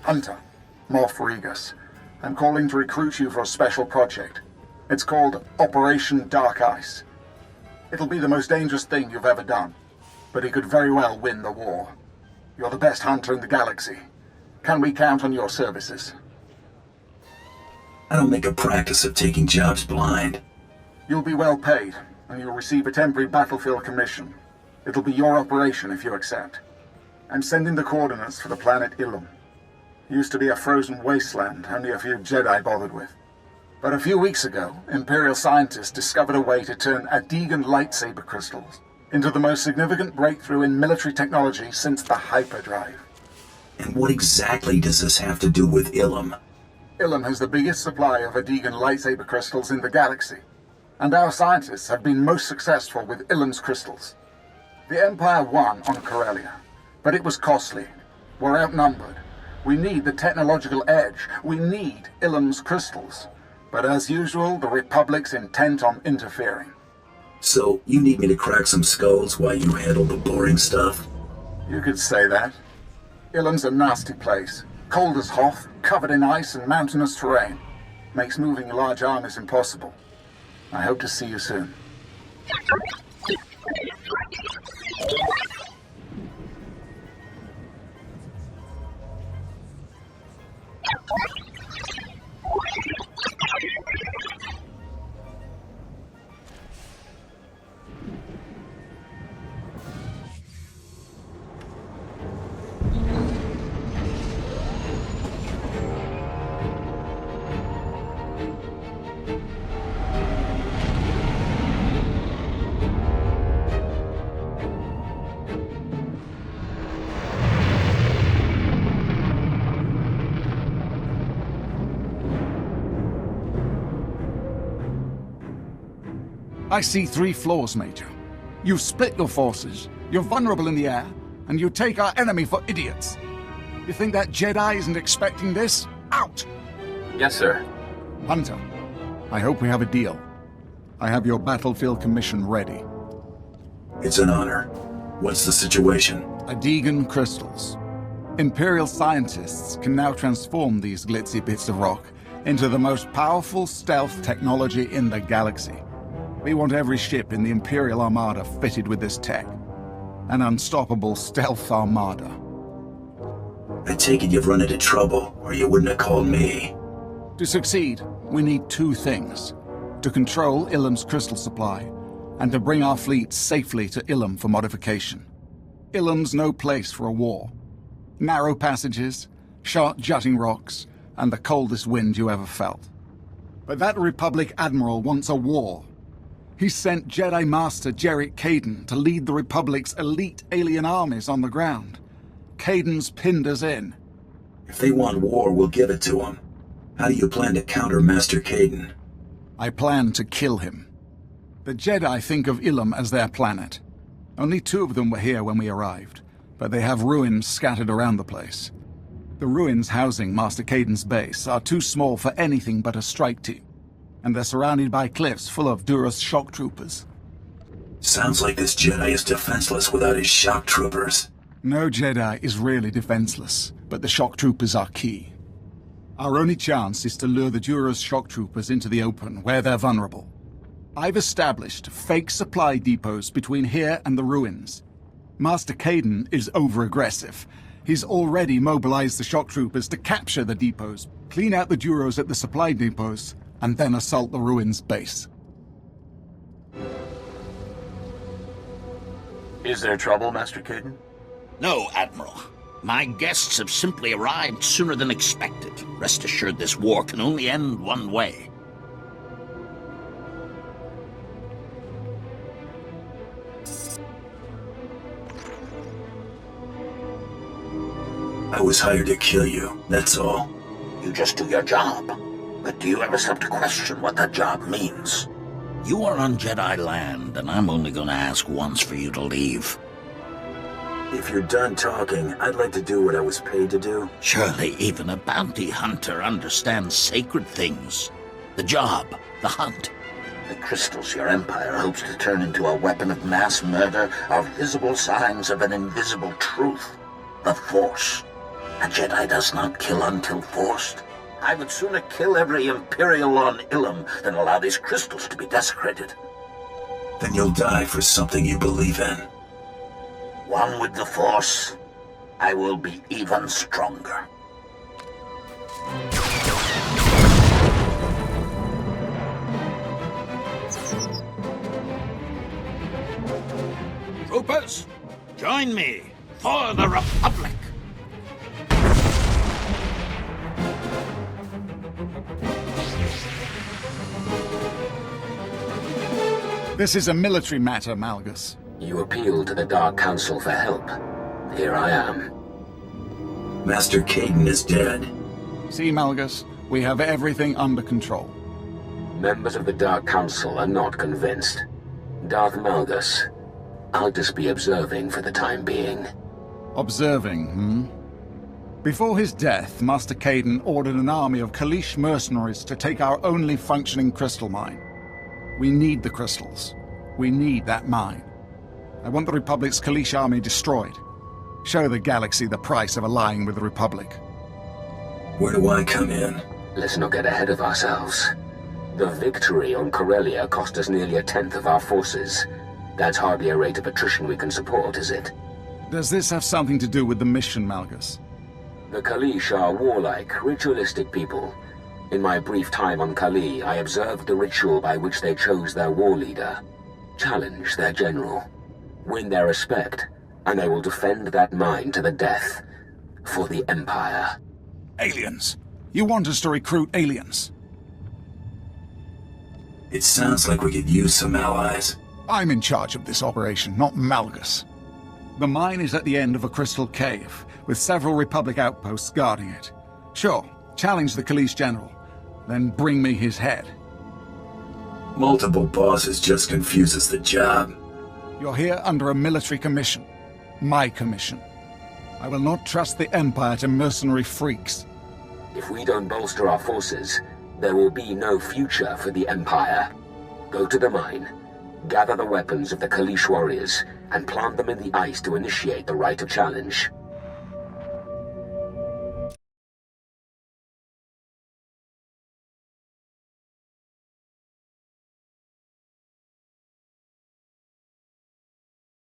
Hunter, Morph Regus. I'm calling to recruit you for a special project. It's called Operation Dark Ice. It'll be the most dangerous thing you've ever done, but it could very well win the war. You're the best hunter in the galaxy. Can we count on your services? I don't make a practice of taking jobs blind. You'll be well paid, and you'll receive a temporary battlefield commission. It'll be your operation if you accept. I'm sending the coordinates for the planet Ilum. It used to be a frozen wasteland only a few Jedi bothered with. But a few weeks ago, Imperial scientists discovered a way to turn Adegan lightsaber crystals into the most significant breakthrough in military technology since the hyperdrive. And what exactly does this have to do with Ilum? Ilum has the biggest supply of Adegan lightsaber crystals in the galaxy, and our scientists have been most successful with Ilum's crystals. The Empire won on Corellia, but it was costly. We're outnumbered. We need the technological edge. We need Ilum's crystals. But as usual, the Republic's intent on interfering. So, you need me to crack some skulls while you handle the boring stuff? You could say that. Ilum's a nasty place. Cold as Hoth, covered in ice and mountainous terrain. Makes moving large armies impossible. I hope to see you soon. I see 3 flaws, Major. You've split your forces, you're vulnerable in the air, and you take our enemy for idiots. You think that Jedi isn't expecting this? Out! Yes, sir. Hunter, I hope we have a deal. I have your battlefield commission ready. It's an honor. What's the situation? Adegan crystals. Imperial scientists can now transform these glitzy bits of rock into the most powerful stealth technology in the galaxy. We want every ship in the Imperial Armada fitted with this tech. An unstoppable stealth armada. I take it you've run into trouble, or you wouldn't have called me. To succeed, we need 2 things. To control Ilum's crystal supply, and to bring our fleet safely to Ilum for modification. Ilum's no place for a war. Narrow passages, sharp jutting rocks, and the coldest wind you ever felt. But that Republic Admiral wants a war. He sent Jedi Master Jarek Kaidan to lead the Republic's elite alien armies on the ground. Kaidan's pinned us in. If they want war, we'll give it to them. How do you plan to counter Master Kaidan? I plan to kill him. The Jedi think of Ilum as their planet. Only 2 of them were here when we arrived, but they have ruins scattered around the place. The ruins housing Master Kaidan's base are too small for anything but a strike team, and they're surrounded by cliffs full of Duras shock troopers. Sounds like this Jedi is defenseless without his shock troopers. No Jedi is really defenseless, but the shock troopers are key. Our only chance is to lure the Duras shock troopers into the open, where they're vulnerable. I've established fake supply depots between here and the ruins. Master Kaidan is over-aggressive. He's already mobilized the shock troopers to capture the depots, clean out the Duros at the supply depots, and then assault the ruins base. Is there trouble, Master Kaidan? No, Admiral. My guests have simply arrived sooner than expected. Rest assured this war can only end one way. I was hired to kill you, that's all. You just do your job. But do you ever stop to question what that job means? You are on Jedi land, and I'm only going to ask once for you to leave. If you're done talking, I'd like to do what I was paid to do. Surely even a bounty hunter understands sacred things. The job, the hunt. The crystals your Empire hopes to turn into a weapon of mass murder are visible signs of an invisible truth. The Force. A Jedi does not kill until forced. I would sooner kill every Imperial on Ilum than allow these crystals to be desecrated. Then you'll die for something you believe in. One with the Force, I will be even stronger. Troopers, join me for the Republic! This is a military matter, Malgus. You appealed to the Dark Council for help. Here I am. Master Caden is dead. See, Malgus, we have everything under control. Members of the Dark Council are not convinced. Darth Malgus, I'll just be observing for the time being. Observing, hmm? Before his death, Master Caden ordered an army of Kaleesh mercenaries to take our only functioning crystal mine. We need the crystals. We need that mine. I want the Republic's Kaleesh army destroyed. Show the galaxy the price of allying with the Republic. Where do I come in? Let's not get ahead of ourselves. The victory on Corellia cost us nearly 1/10 of our forces. That's hardly a rate of attrition we can support, is it? Does this have something to do with the mission, Malgus? The Kaleesh are warlike, ritualistic people. In my brief time on Kali, I observed the ritual by which they chose their war leader. Challenge their general. Win their respect, and they will defend that mine to the death. For the Empire. Aliens! You want us to recruit aliens? It sounds like we could use some allies. I'm in charge of this operation, not Malgus. The mine is at the end of a crystal cave, with several Republic outposts guarding it. Sure, challenge the Kaleesh general, then bring me his head. Multiple bosses just confuses the job. You're here under a military commission. My commission. I will not trust the Empire to mercenary freaks. If we don't bolster our forces, there will be no future for the Empire. Go to the mine, gather the weapons of the Kaleesh warriors, and plant them in the ice to initiate the rite of challenge.